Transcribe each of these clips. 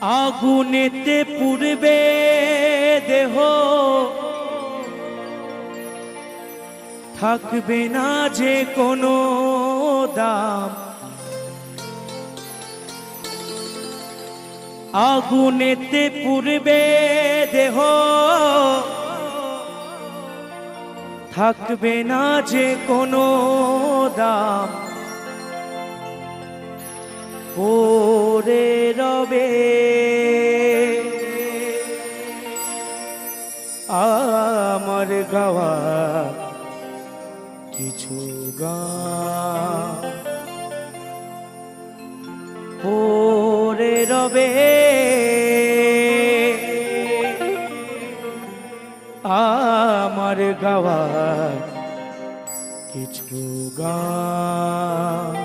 আগুনেতে পুড়বে দেহ, থাকবে না যে কোনো দাম। আগুনেতে পুড়বে দেহ, থাকবে না যে কোনো দাম। পড়ে রবে আমার গাওয়া কিছু গান, পড়ে রবে আমার গাওয়া কিছু গান।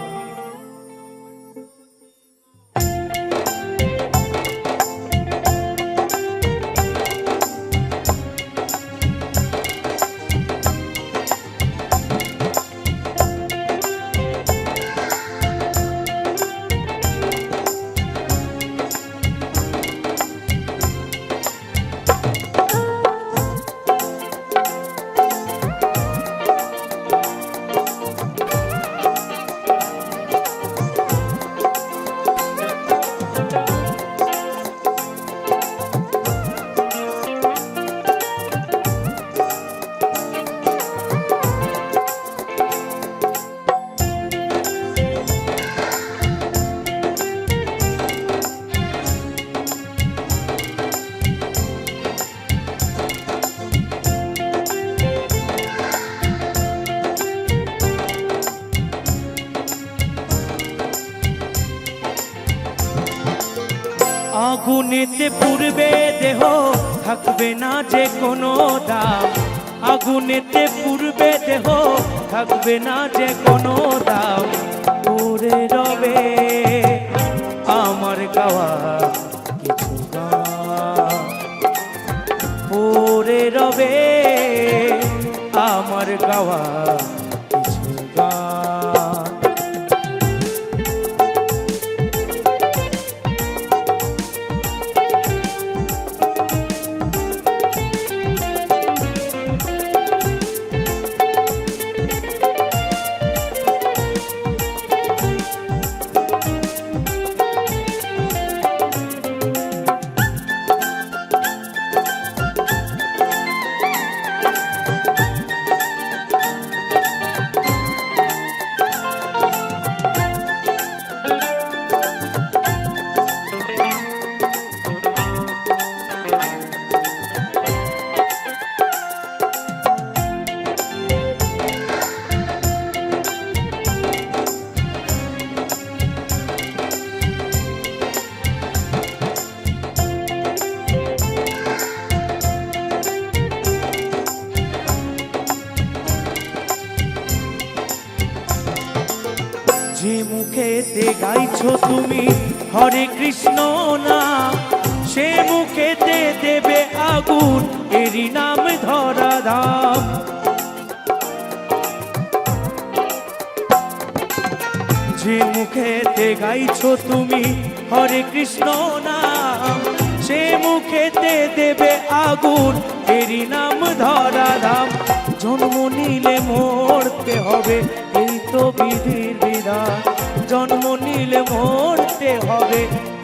আগুনেতে পুড়বে দেহ, থাকবে না যে কোনো দাম। আগুনেতে পুড়বে দেহ, থাকবে না যে কোনো দাম। পড়ে রবে আমার গাওয়া কিছু গান, পড়ে রবে আমার গাওয়া কিছু গান। যে মুখেতে গাইছো তুমি হরে কৃষ্ণ নাম, সে মুখেতে দেবে আগুন, এরই নাম ধরা ধাম। যে মুখেতে গাইছো তুমি হরে কৃষ্ণ নাম, সে মুখেতে দেবে আগুন, এরই নাম ধরা ধাম। জন্ম নিলে মরতে হবে, এই তো বিধির বিধান। জন্ম নিলে মরতে হবে,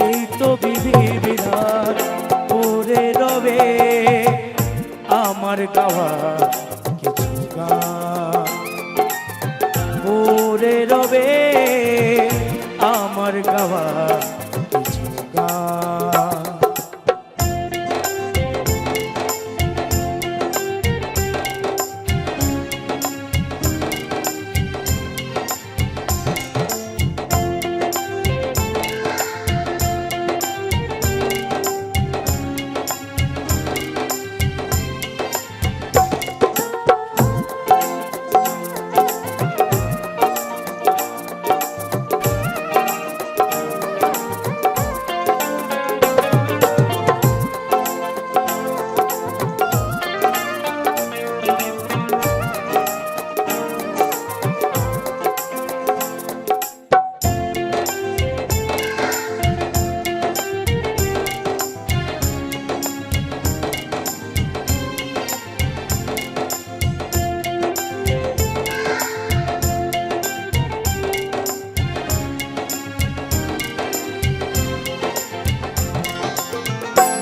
এই তো বিধির বিধান। পড়ে রবে আমার গাওয়া কিছু গান, পড়ে রবে আমার গাওয়া কিছু গান।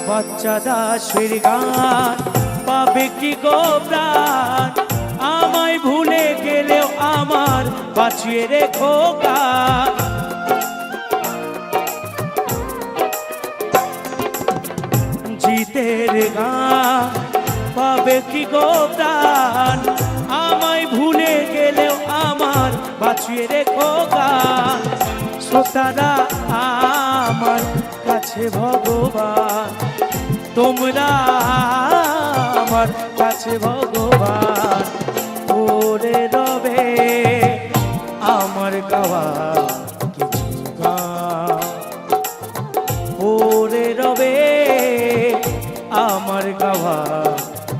বাচ্চা দাসের গান পাবে কি গো প্রাণ, আমায় ভুলে গেলেও আমার বাঁচিয়ে রেখো গান। জিতের গান পাবে কি গো প্রাণ, আমায় ভুলে গেলেও আমার বাঁচিয়ে রেখো গান। শ্রোতারা আমার কাছে ভগবান, তোমরা আমার কাছে ভগবান। ওরে রবে আমার গাওয়া কিছু গান, ওরে রবে আমার গাওয়া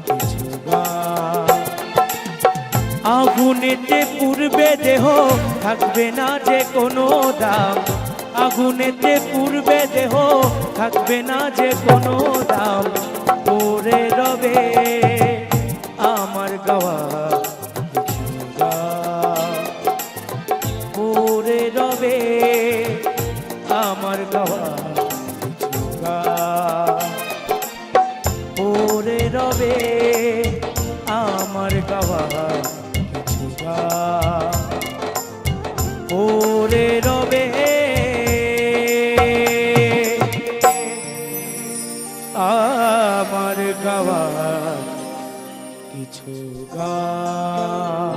কিছু গান। আগুনেতে পূর্বে দেহ থাকবে না যে কোনো দাম, আগুনেতে পূর্বে দেহ থাকবে না যে কোনো দাম। ওরে রবে আমার গাওয়া কিছু গান, ওরে রবে আমার গাওয়া কিছু গান, ওরে রবে আমার গাওয়া কিছু গান, ওরে রবে আমার গাওয়া কিছু গান।